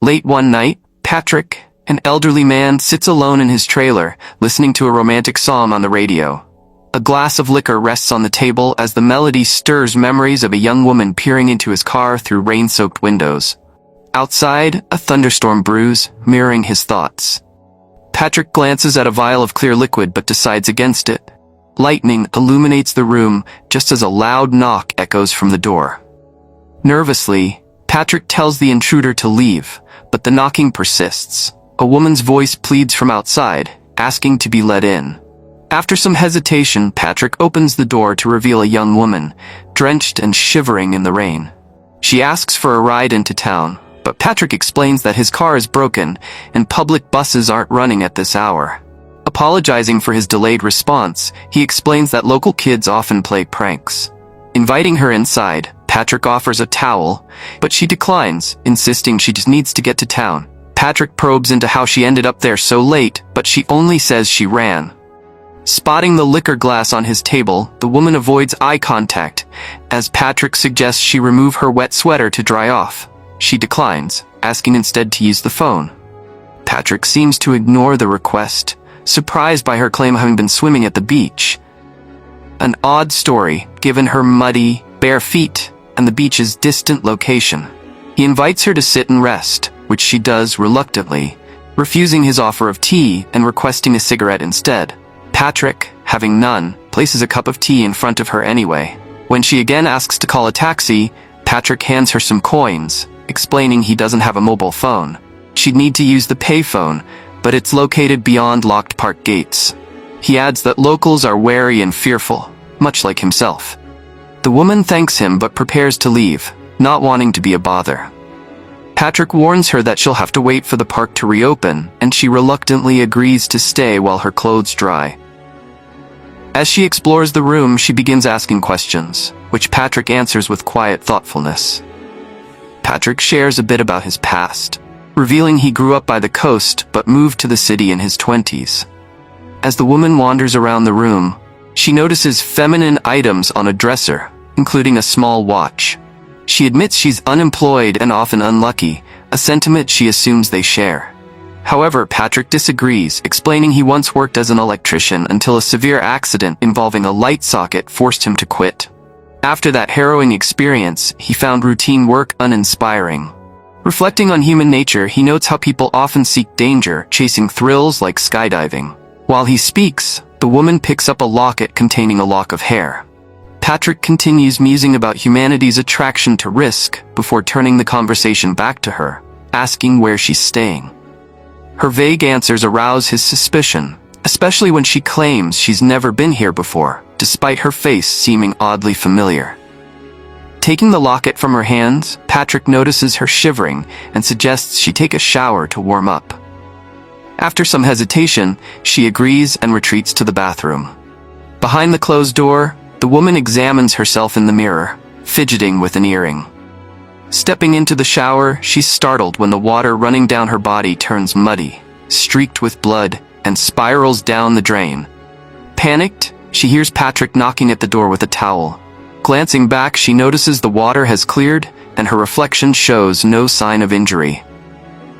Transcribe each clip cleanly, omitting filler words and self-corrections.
Late one night, Patrick, an elderly man, sits alone in his trailer, listening to a romantic song on the radio. A glass of liquor rests on the table as the melody stirs memories of a young woman peering into his car through rain-soaked windows. Outside, a thunderstorm brews, mirroring his thoughts. Patrick glances at a vial of clear liquid but decides against it. Lightning illuminates the room just as a loud knock echoes from the door. Nervously, Patrick tells the intruder to leave, but the knocking persists. A woman's voice pleads from outside, asking to be let in. After some hesitation, Patrick opens the door to reveal a young woman, drenched and shivering in the rain. She asks for a ride into town, but Patrick explains that his car is broken and public buses aren't running at this hour. Apologizing for his delayed response, he explains that local kids often play pranks. Inviting her inside, Patrick offers a towel, but she declines, insisting she just needs to get to town. Patrick probes into how she ended up there so late, but she only says she ran. Spotting the liquor glass on his table, the woman avoids eye contact, as Patrick suggests she remove her wet sweater to dry off. She declines, asking instead to use the phone. Patrick seems to ignore the request, surprised by her claim of having been swimming at the beach. An odd story, given her muddy, bare feet and the beach's distant location. He invites her to sit and rest, which she does reluctantly, refusing his offer of tea and requesting a cigarette instead. Patrick, having none, places a cup of tea in front of her anyway. When she again asks to call a taxi, Patrick hands her some coins, explaining he doesn't have a mobile phone. She'd need to use the payphone, but it's located beyond locked park gates. He adds that locals are wary and fearful, much like himself. The woman thanks him but prepares to leave, not wanting to be a bother. Patrick warns her that she'll have to wait for the park to reopen, and she reluctantly agrees to stay while her clothes dry. As she explores the room, she begins asking questions, which Patrick answers with quiet thoughtfulness. Patrick shares a bit about his past, revealing he grew up by the coast but moved to the city in his 20s. As the woman wanders around the room, she notices feminine items on a dresser, including a small watch. She admits she's unemployed and often unlucky, a sentiment she assumes they share. However, Patrick disagrees, explaining he once worked as an electrician until a severe accident involving a light socket forced him to quit. After that harrowing experience, he found routine work uninspiring. Reflecting on human nature, he notes how people often seek danger, chasing thrills like skydiving. While he speaks, the woman picks up a locket containing a lock of hair. Patrick continues musing about humanity's attraction to risk before turning the conversation back to her, asking where she's staying. Her vague answers arouse his suspicion, especially when she claims she's never been here before, despite her face seeming oddly familiar. Taking the locket from her hands, Patrick notices her shivering and suggests she take a shower to warm up. After some hesitation, she agrees and retreats to the bathroom. Behind the closed door, the woman examines herself in the mirror, fidgeting with an earring. Stepping into the shower, she's startled when the water running down her body turns muddy, streaked with blood, and spirals down the drain. Panicked, she hears Patrick knocking at the door with a towel. Glancing back, she notices the water has cleared, and her reflection shows no sign of injury.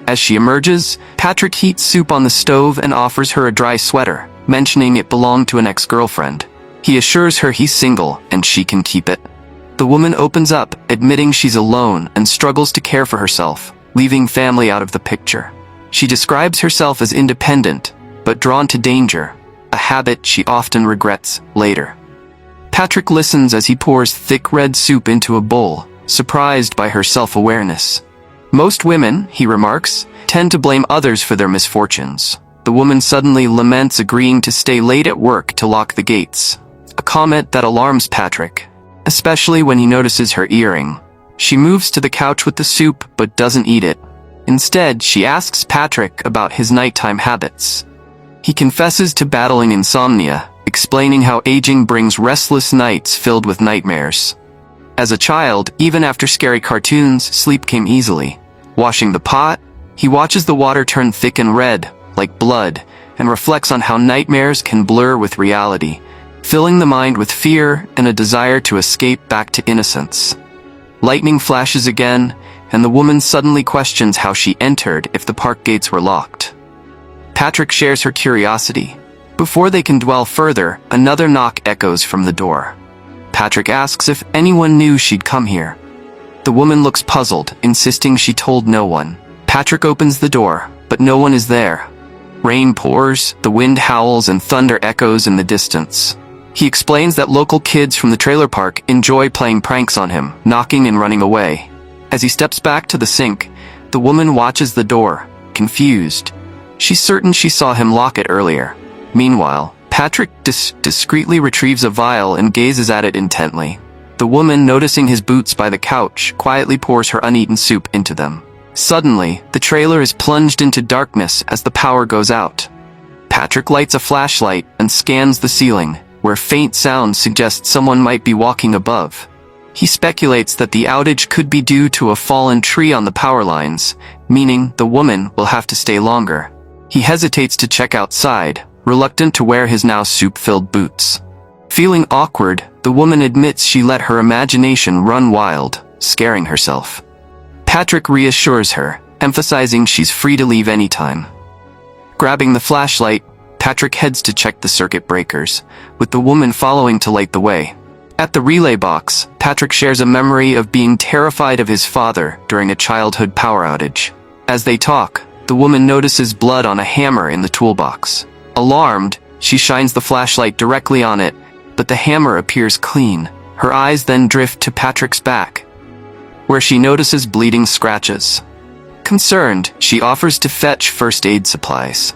As she emerges, Patrick heats soup on the stove and offers her a dry sweater, mentioning it belonged to an ex-girlfriend. He assures her he's single and she can keep it. The woman opens up, admitting she's alone and struggles to care for herself, leaving family out of the picture. She describes herself as independent, but drawn to danger, a habit she often regrets later. Patrick listens as he pours thick red soup into a bowl, surprised by her self-awareness. Most women, he remarks, tend to blame others for their misfortunes. The woman suddenly laments agreeing to stay late at work to lock the gates, a comment that alarms Patrick, especially when he notices her earring. She moves to the couch with the soup but doesn't eat it. Instead, she asks Patrick about his nighttime habits. He confesses to battling insomnia, explaining how aging brings restless nights filled with nightmares. As a child, even after scary cartoons, sleep came easily. Washing the pot, he watches the water turn thick and red, like blood, and reflects on how nightmares can blur with reality, filling the mind with fear and a desire to escape back to innocence. Lightning flashes again, and the woman suddenly questions how she entered if the park gates were locked. Patrick shares her curiosity. Before they can dwell further, another knock echoes from the door. Patrick asks if anyone knew she'd come here. The woman looks puzzled, insisting she told no one. Patrick opens the door, but no one is there. Rain pours, the wind howls, and thunder echoes in the distance. He explains that local kids from the trailer park enjoy playing pranks on him, knocking and running away. As he steps back to the sink, the woman watches the door, confused. She's certain she saw him lock it earlier. Meanwhile, Patrick discreetly retrieves a vial and gazes at it intently. The woman, noticing his boots by the couch, quietly pours her uneaten soup into them. Suddenly, the trailer is plunged into darkness as the power goes out. Patrick lights a flashlight and scans the ceiling, where faint sounds suggest someone might be walking above. He speculates that the outage could be due to a fallen tree on the power lines, meaning the woman will have to stay longer. He hesitates to check outside, reluctant to wear his now soup-filled boots. Feeling awkward, the woman admits she let her imagination run wild, scaring herself. Patrick reassures her, emphasizing she's free to leave anytime. Grabbing the flashlight, Patrick heads to check the circuit breakers, with the woman following to light the way. At the relay box, Patrick shares a memory of being terrified of his father during a childhood power outage. As they talk, the woman notices blood on a hammer in the toolbox. Alarmed, she shines the flashlight directly on it, but the hammer appears clean. Her eyes then drift to Patrick's back, where she notices bleeding scratches. Concerned, she offers to fetch first aid supplies.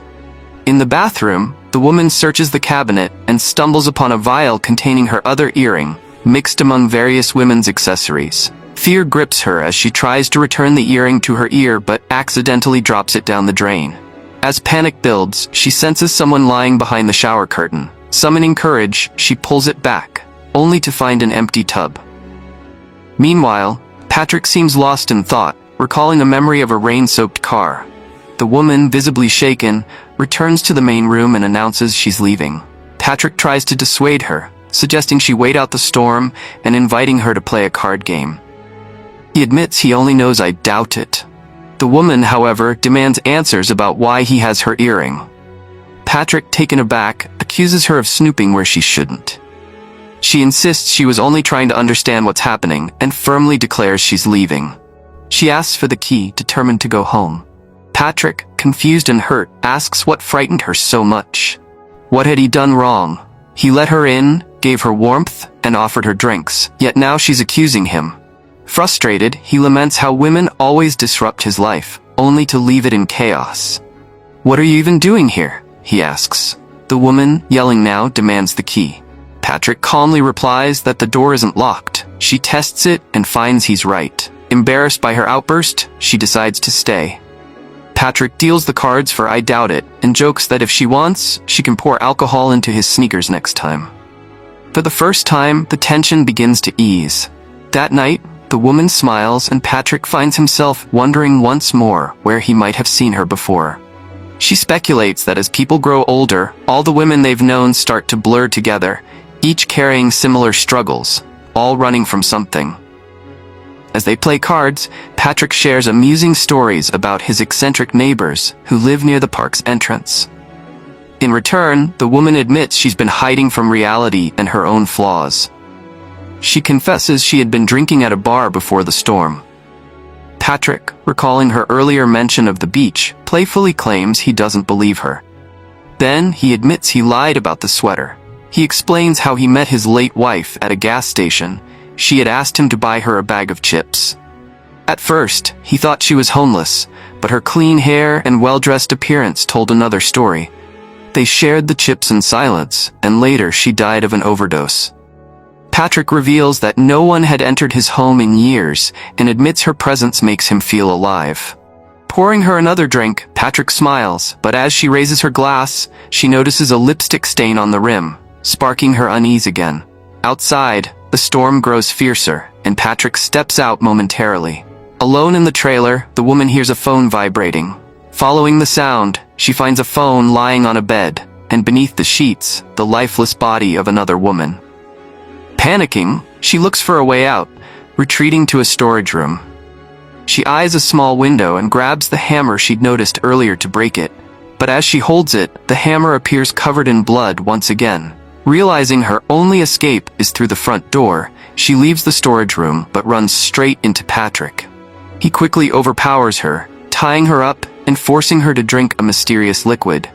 In the bathroom, the woman searches the cabinet and stumbles upon a vial containing her other earring, mixed among various women's accessories. Fear grips her as she tries to return the earring to her ear but accidentally drops it down the drain. As panic builds, she senses someone lying behind the shower curtain. Summoning courage, she pulls it back, only to find an empty tub. Meanwhile, Patrick seems lost in thought, recalling a memory of a rain-soaked car. The woman, visibly shaken, returns to the main room and announces she's leaving. Patrick tries to dissuade her, suggesting she wait out the storm and inviting her to play a card game. He admits he only knows I doubt it. The woman, however, demands answers about why he has her earring. Patrick, taken aback, accuses her of snooping where she shouldn't. She insists she was only trying to understand what's happening and firmly declares she's leaving. She asks for the key, determined to go home. Patrick, confused and hurt, asks what frightened her so much. What had he done wrong? He let her in, gave her warmth, and offered her drinks, yet now she's accusing him. Frustrated, he laments how women always disrupt his life, only to leave it in chaos. "What are you even doing here?" he asks. The woman, yelling now, demands the key. Patrick calmly replies that the door isn't locked. She tests it and finds he's right. Embarrassed by her outburst, she decides to stay. Patrick deals the cards for "I doubt it" and jokes that if she wants, she can pour alcohol into his sneakers next time. For the first time, the tension begins to ease. That night, the woman smiles and Patrick finds himself wondering once more where he might have seen her before. She speculates that as people grow older, all the women they've known start to blur together, each carrying similar struggles, all running from something. As they play cards, Patrick shares amusing stories about his eccentric neighbors who live near the park's entrance. In return, the woman admits she's been hiding from reality and her own flaws. She confesses she had been drinking at a bar before the storm. Patrick, recalling her earlier mention of the beach, playfully claims he doesn't believe her. Then, he admits he lied about the sweater. He explains how he met his late wife at a gas station. She had asked him to buy her a bag of chips. At first, he thought she was homeless, but her clean hair and well-dressed appearance told another story. They shared the chips in silence, and later she died of an overdose. Patrick reveals that no one had entered his home in years and admits her presence makes him feel alive. Pouring her another drink, Patrick smiles, but as she raises her glass, she notices a lipstick stain on the rim, sparking her unease again. Outside, the storm grows fiercer, and Patrick steps out momentarily. Alone in the trailer, the woman hears a phone vibrating. Following the sound, she finds a phone lying on a bed, and beneath the sheets, the lifeless body of another woman. Panicking, she looks for a way out, retreating to a storage room. She eyes a small window and grabs the hammer she'd noticed earlier to break it. But as she holds it, the hammer appears covered in blood once again. Realizing her only escape is through the front door, she leaves the storage room but runs straight into Patrick. He quickly overpowers her, tying her up and forcing her to drink a mysterious liquid.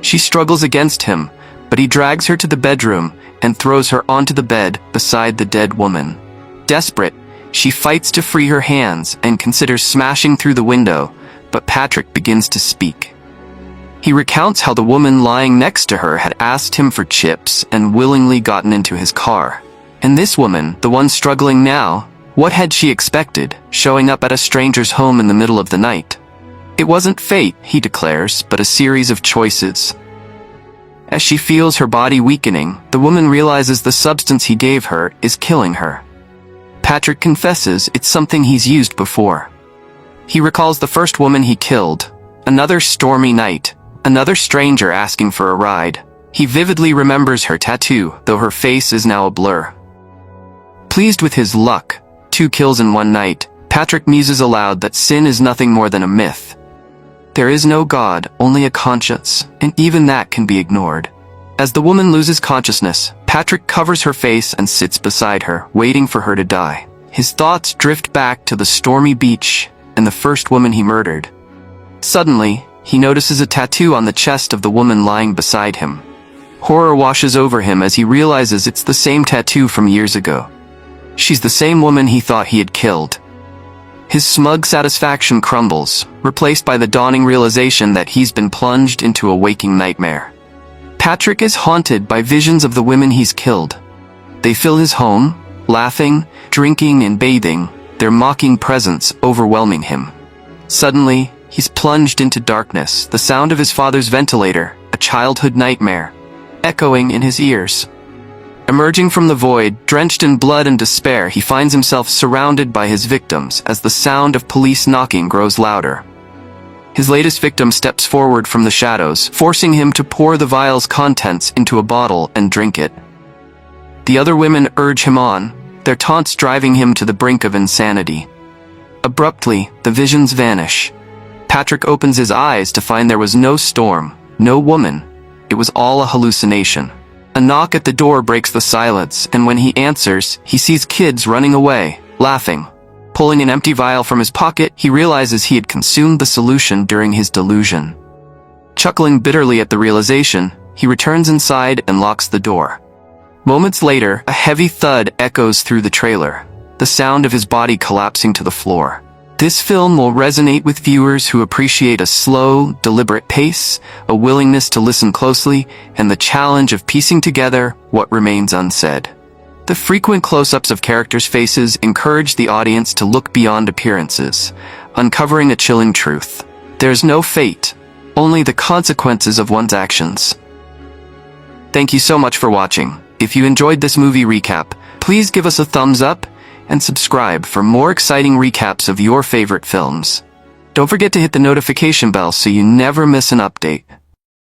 She struggles against him, but he drags her to the bedroom and throws her onto the bed beside the dead woman. Desperate, she fights to free her hands and considers smashing through the window, but Patrick begins to speak. He recounts how the woman lying next to her had asked him for chips and willingly gotten into his car. And this woman, the one struggling now, what had she expected, showing up at a stranger's home in the middle of the night? It wasn't fate, he declares, but a series of choices. As she feels her body weakening, the woman realizes the substance he gave her is killing her. Patrick confesses it's something he's used before. He recalls the first woman he killed, another stormy night, another stranger asking for a ride. He vividly remembers her tattoo, though her face is now a blur. Pleased with his luck, 2 kills in one night, Patrick muses aloud that sin is nothing more than a myth. There is no God, only a conscience, and even that can be ignored. As the woman loses consciousness, Patrick covers her face and sits beside her, waiting for her to die. His thoughts drift back to the stormy beach and the first woman he murdered. Suddenly, he notices a tattoo on the chest of the woman lying beside him. Horror washes over him as he realizes it's the same tattoo from years ago. She's the same woman he thought he had killed. His smug satisfaction crumbles, replaced by the dawning realization that he's been plunged into a waking nightmare. Patrick is haunted by visions of the women he's killed. They fill his home, laughing, drinking, and bathing, their mocking presence overwhelming him. Suddenly, he's plunged into darkness, the sound of his father's ventilator, a childhood nightmare, echoing in his ears. Emerging from the void, drenched in blood and despair, he finds himself surrounded by his victims as the sound of police knocking grows louder. His latest victim steps forward from the shadows, forcing him to pour the vial's contents into a bottle and drink it. The other women urge him on, their taunts driving him to the brink of insanity. Abruptly, the visions vanish. Patrick opens his eyes to find there was no storm, no woman. It was all a hallucination. A knock at the door breaks the silence, and when he answers, he sees kids running away, laughing. Pulling an empty vial from his pocket, he realizes he had consumed the solution during his delusion. Chuckling bitterly at the realization, he returns inside and locks the door. Moments later, a heavy thud echoes through the trailer, the sound of his body collapsing to the floor. This film will resonate with viewers who appreciate a slow, deliberate pace, a willingness to listen closely, and the challenge of piecing together what remains unsaid. The frequent close-ups of characters' faces encourage the audience to look beyond appearances, uncovering a chilling truth. There's no fate, only the consequences of one's actions. Thank you so much for watching. If you enjoyed this movie recap, please give us a thumbs up and subscribe for more exciting recaps of your favorite films. Don't forget to hit the notification bell so you never miss an update.